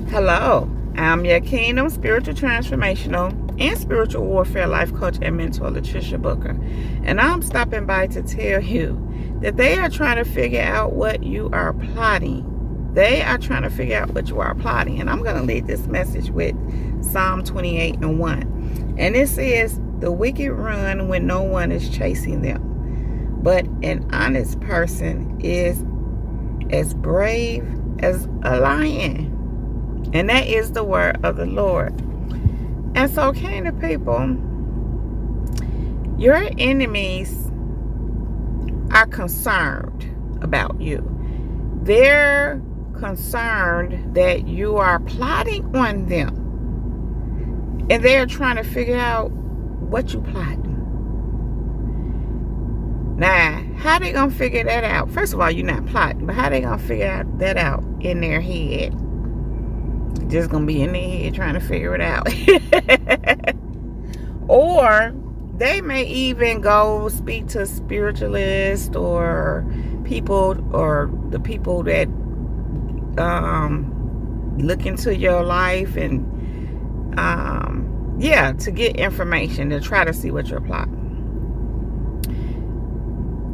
Hello, I'm your Kingdom Spiritual Transformational and Spiritual Warfare Life Coach and Mentor, Latricia Booker. And I'm stopping by to tell you that they are trying to figure out what you are plotting. They are trying to figure out what you are plotting. And I'm going to leave this message with Psalm 28:1. And it says, the wicked run when no one is chasing them, but an honest person is as brave as a lion. And that is the word of the Lord. And so, Kingdom people, your enemies are concerned about you. They're concerned that you are plotting on them. And they're trying to figure out what you plotting. Now, how they gonna figure that out? First of all, you're not plotting, but how they gonna figure that out in their head? Just gonna be in their head trying to figure it out. Or they may even go speak to spiritualists or people, or the people that look into your life and to get information to try to see what you're plotting.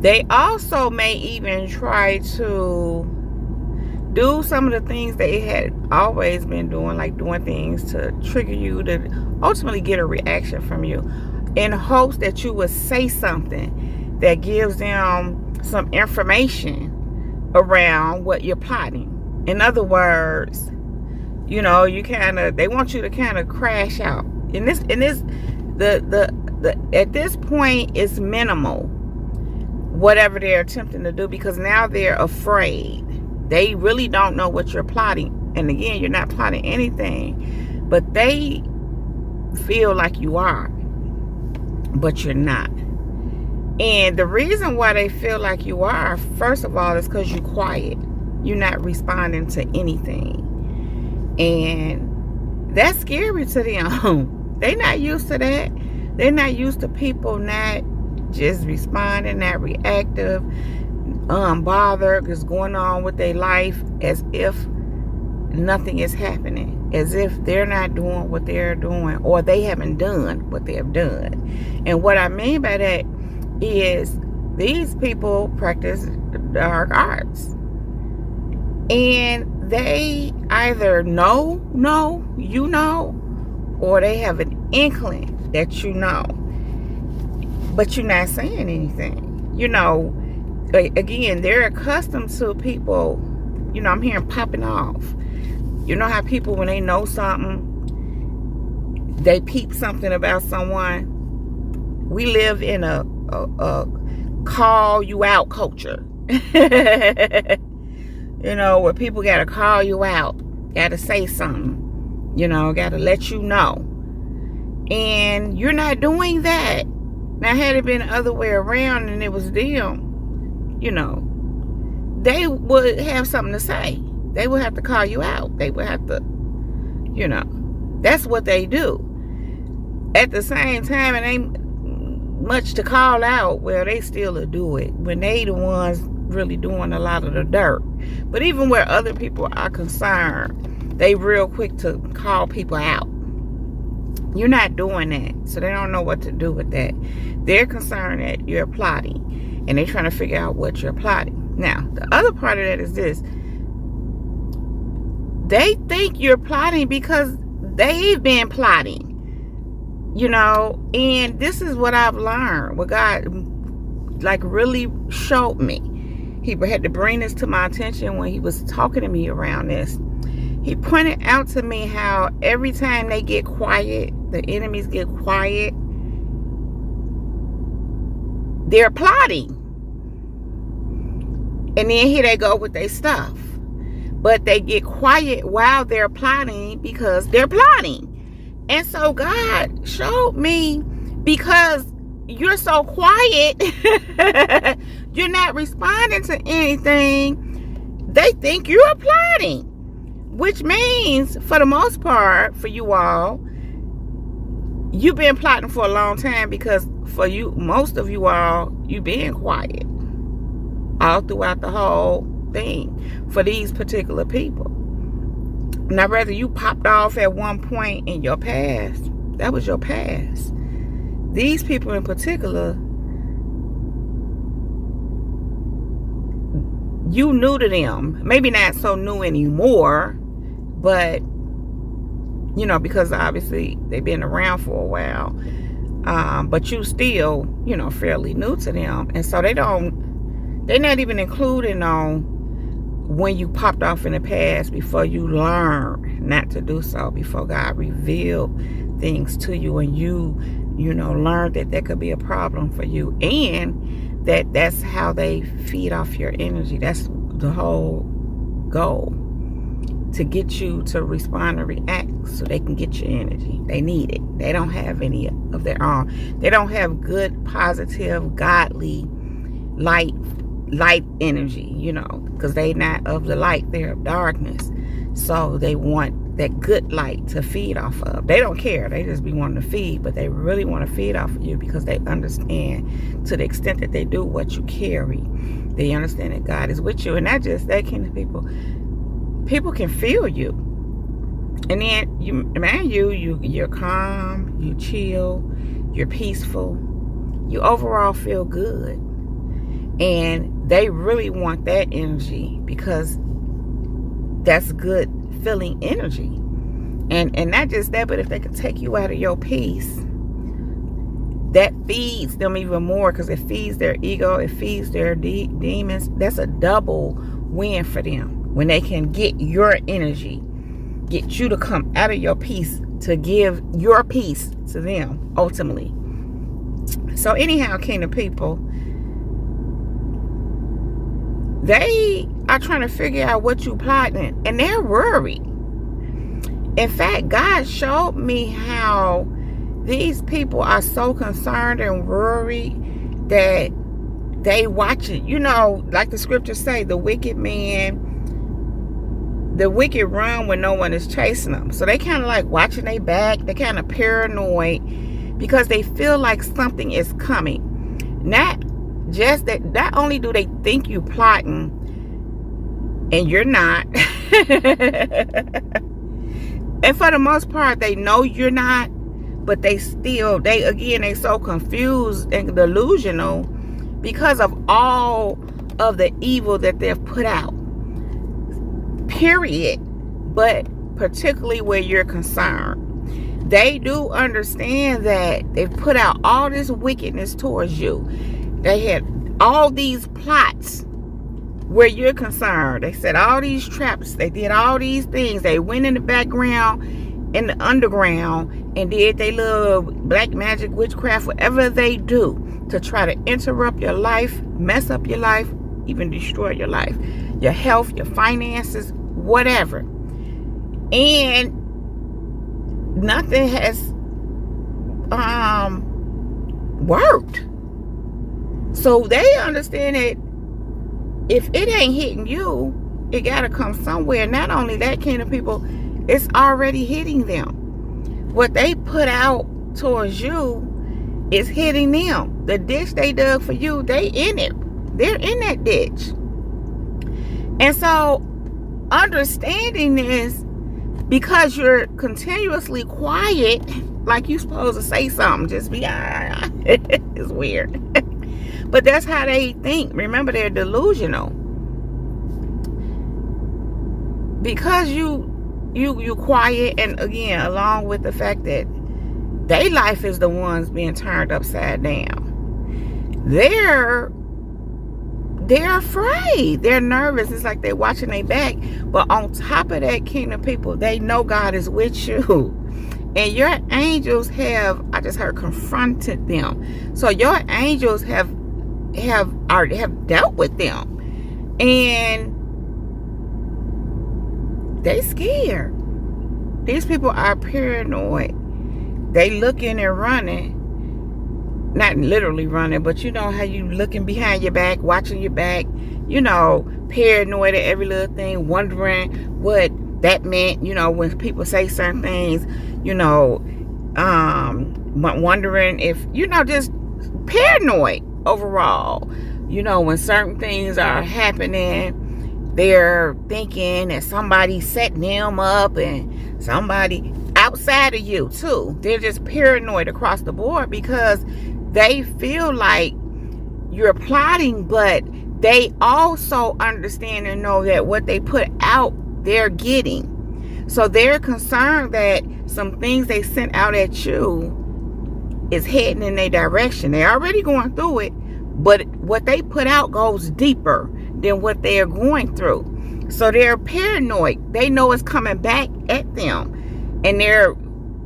They also may even try to do some of the things they had always been doing, like doing things to trigger you, to ultimately get a reaction from you, in hopes that you would say something that gives them some information around what you're plotting. In other words, you know, they want you to kind of crash out. At this point, it's minimal, whatever they're attempting to do, because now they're afraid. They really don't know what you're plotting. And again, you're not plotting anything, but they feel like you are, but you're not. And the reason why they feel like you are, first of all, is because you're quiet. You're not responding to anything. And that's scary to them. They're not used to that. They're not used to people not just responding, not reactive, unbothered, just going on with their life as if nothing is happening, as if they're not doing what they're doing, or they haven't done what they have done. And what I mean by that is these people practice dark arts, and they either know you know, or they have an inkling that you know, but you're not saying anything. You know, again, they're accustomed to people, you know, I'm hearing popping off. You know how people, when they know something, they peep something about someone. We live in a call you out culture. You know, where people got to call you out, got to say something, you know, got to let you know. And you're not doing that. Now, had it been the other way around and it was them, you know, they would have something to say. They would have to call you out. They would have to, you know, that's what they do. At the same time, it ain't much to call out. Well, they still will do it when they the ones really doing a lot of the dirt. But even where other people are concerned, they real quick to call people out. You're not doing that, so they don't know what to do with that. They're concerned that you're plotting, and they're trying to figure out what you're plotting. Now, the other part of that is this. They think you're plotting because they've been plotting, you know, and this is what I've learned, what God, like, really showed me. He had to bring this to my attention when he was talking to me around this. He pointed out to me how every time they get quiet, the enemies get quiet, they're plotting. And then here they go with their stuff. But they get quiet while they're plotting because they're plotting. And so God showed me, because you're so quiet, you're not responding to anything, they think you're plotting. Which means, for the most part, for you all, you've been plotting for a long time, because for you, most of you all, you've been quiet all throughout the whole thing for these particular people. Now, whether you popped off at one point in your past, that was your past. These people in particular, you new to them. Maybe not so new anymore, but, you know, because obviously they've been around for a while. But you still, you know, fairly new to them. And so they're not even including on when you popped off in the past before you learned not to do so, before God revealed things to you and you know, learned that that could be a problem for you, and that's how they feed off your energy. That's the whole goal, to get you to respond and react so they can get your energy. They need it. They don't have any of their own. They don't have good, positive, godly, light energy, you know, because they not of the light, they're of darkness. So they want that good light to feed off of. They don't care. They just be wanting to feed, but they really want to feed off of you because they understand, to the extent that they do, what you carry. They understand that God is with you. And not just that kind of people. People can feel you. And then you're calm, you chill, you're peaceful, you overall feel good. And they really want that energy because that's good feeling energy. And not just that, but if they can take you out of your peace, that feeds them even more, because it feeds their ego, it feeds their demons. That's a double win for them when they can get your energy, get you to come out of your peace to give your peace to them ultimately. So anyhow, kingdom people, they are trying to figure out what you plotting, and they're worried. In fact, God showed me how these people are so concerned and worried that they watch it. You know, like the scriptures say, the wicked run when no one is chasing them. So they kind of like watching their back. They're kind of paranoid because they feel like something is coming. Not just that, not only do they think you plotting, and you're not. And for the most part, they know you're not, but they so confused and delusional because of all of the evil that they've put out. Period. But particularly where you're concerned. They do understand that they've put out all this wickedness towards you. They had all these plots where you're concerned. They set all these traps. They did all these things. They went in the background, in the underground, and did they little black magic, witchcraft, whatever they do to try to interrupt your life, mess up your life, even destroy your life, your health, your finances, whatever. And nothing has worked. So they understand that if it ain't hitting you, it gotta come somewhere. Not only that, kind of people, it's already hitting them. What they put out towards you is hitting them. The ditch they dug for you, they in it. They're in that ditch. And so understanding this, because you're continuously quiet, like you're supposed to say something, just be it's weird. But that's how they think. Remember, they're delusional. Because you quiet, and again, along with the fact that their life is the ones being turned upside down. They're afraid. They're nervous. It's like they're watching their back. But on top of that, kingdom people, they know God is with you. And your angels have, I just heard, confronted them. So your angels have dealt with them. And they scared. These people are paranoid. They looking and running. Not literally running, but you know how you looking behind your back, watching your back, you know, paranoid at every little thing, wondering what that meant, you know, when people say certain things, you know, wondering if, you know, just paranoid overall, you know, when certain things are happening, they're thinking that somebody's setting them up and somebody outside of you too. They're just paranoid across the board because they feel like you're plotting, but they also understand and know that what they put out, they're getting. So they're concerned that some things they sent out at you is heading in their direction. They're already going through it, but what they put out goes deeper than what they are going through. So they're paranoid. They know it's coming back at them, and they're,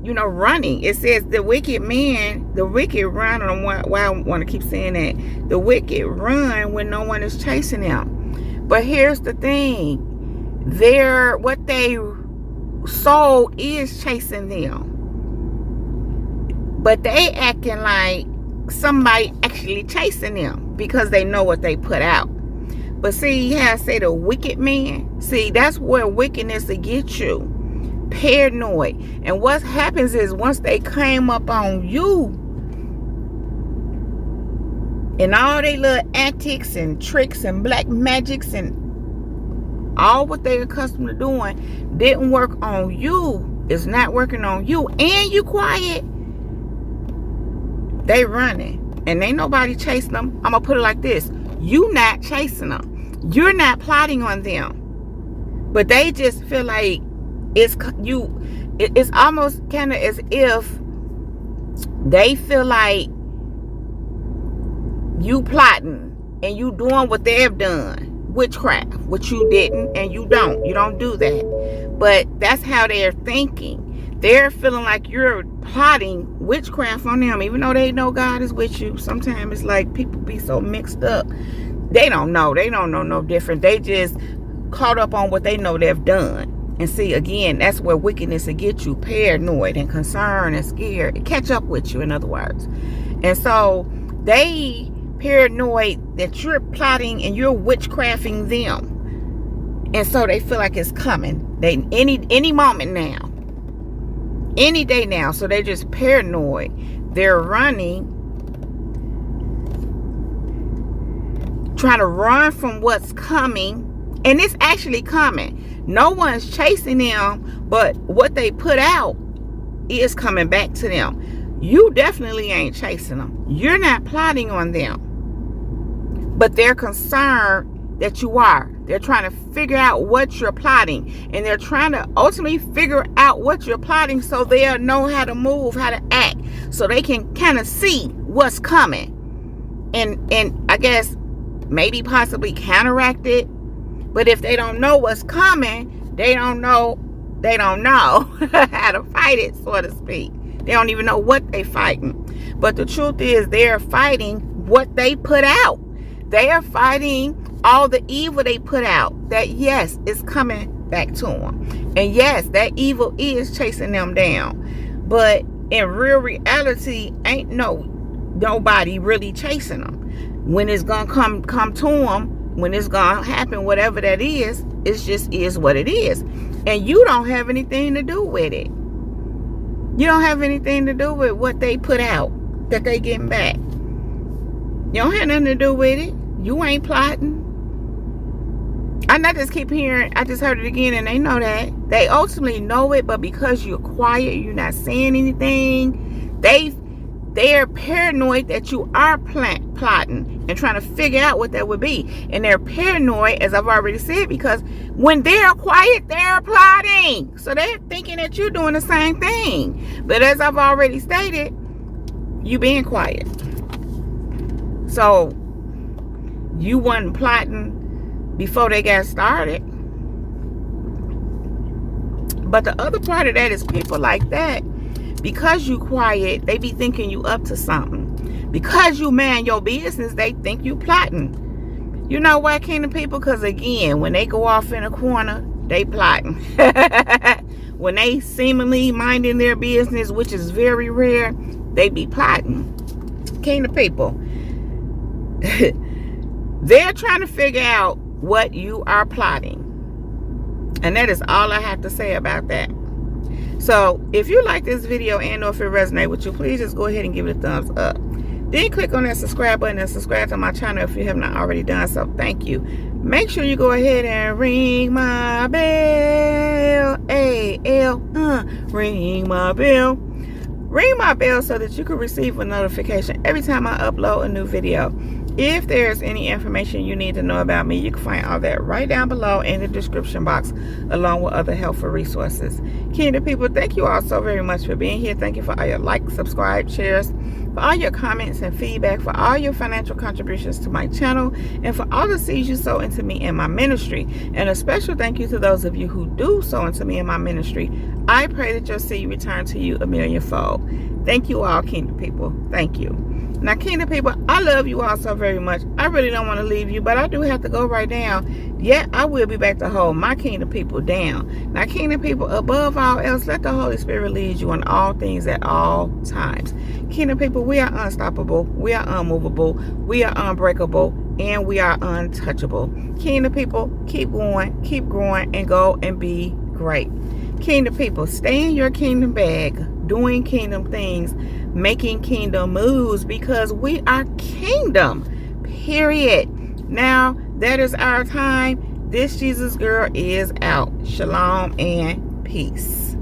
running. It says the wicked run. I don't know why I want to keep saying that. The wicked run when no one is chasing them. But here's the thing: what they soul is chasing them, but they acting like somebody actually chasing them because they know what they put out. But see how I say the wicked man? See, that's where wickedness will get you. Paranoid. And what happens is once they came up on you and all they little antics and tricks and black magics and all what they're accustomed to doing didn't work on you, it's not working on you, and you quiet, they running. And ain't nobody chasing them. I'm going to put it like this. You not chasing them. You're not plotting on them. But they just feel like it's almost kind of as if they feel like you plotting and you doing what they've done. Witchcraft, which you didn't, and you don't do that. But that's how they're thinking. They're feeling like you're plotting witchcraft on them, even though they know God is with you. Sometimes it's like people be so mixed up. They don't know no different. They just caught up on what they know they've done. And see, again, that's where wickedness will get you, paranoid and concerned and scared. It catch up with you, in other words. And so they paranoid that you're plotting and you're witchcrafting them. And so they feel like it's coming. They any moment now. Any day now. So they're just paranoid. They're running, trying to run from what's coming. And it's actually coming. No one's chasing them, but what they put out is coming back to them. You definitely ain't chasing them. You're not plotting on them. But they're concerned that you are. They're trying to figure out what you're plotting. And they're trying to ultimately figure out what you're plotting so they'll know how to move, how to act. So they can kind of see what's coming. And I guess maybe possibly counteract it. But if they don't know what's coming, they don't know how to fight it, so to speak. They don't even know what they're fighting. But the truth is, they're fighting what they put out. They are fighting all the evil they put out. That, yes, is coming back to them. And yes, that evil is chasing them down. But in real reality, ain't nobody really chasing them. When it's going to come to them, when it's gonna happen, whatever that is, it just is what it is. And you don't have anything to do with it. You don't have anything to do with what they put out that they getting back. You don't have nothing to do with it. You ain't plotting. I just keep hearing, I just heard it again, and they know that. They ultimately know it, but because you're quiet, you're not saying anything, they're paranoid that you are plotting and trying to figure out what that would be. And they're paranoid, as I've already said, because when they're quiet, they're plotting. So they're thinking that you're doing the same thing. But as I've already stated, you being quiet. So you wasn't plotting before they got started. But the other part of that is people like that, because you quiet, they be thinking you up to something. Because you man your business, they think you plotting. You know why, Kingdom people? Because again, when they go off in a corner, they plotting. When they seemingly minding their business, which is very rare, they be plotting. Kingdom people. They're trying to figure out what you are plotting. And that is all I have to say about that. So if you like this video and or if it resonates with you, please just go ahead and give it a thumbs up. Then click on that subscribe button and subscribe to my channel if you have not already done so. Thank you. Make sure you go ahead and ring my bell. Ring my bell. Ring my bell so that you can receive a notification every time I upload a new video. If there's any information you need to know about me, you can find all that right down below in the description box, along with other helpful resources. Kingdom people, thank you all so very much for being here. Thank you for all your likes, subscribe, shares, for all your comments and feedback, for all your financial contributions to my channel, and for all the seeds you sow into me and my ministry. And a special thank you to those of you who do sow into me and my ministry. I pray that your seed return to you a millionfold. Thank you all, Kingdom people. Thank you. Now, Kingdom people, I love you all so very much. I really don't want to leave you, but I do have to go right now. Yet, I will be back to hold my Kingdom people down. Now, Kingdom people, above all else, let the Holy Spirit lead you in all things at all times. Kingdom people, we are unstoppable. We are unmovable. We are unbreakable. And we are untouchable. Kingdom people, keep going, keep growing, and go and be great. Kingdom people, stay in your kingdom bag, doing kingdom things, making kingdom moves, because we are kingdom, period. Now, that is our time. This Jesus girl is out. Shalom and peace.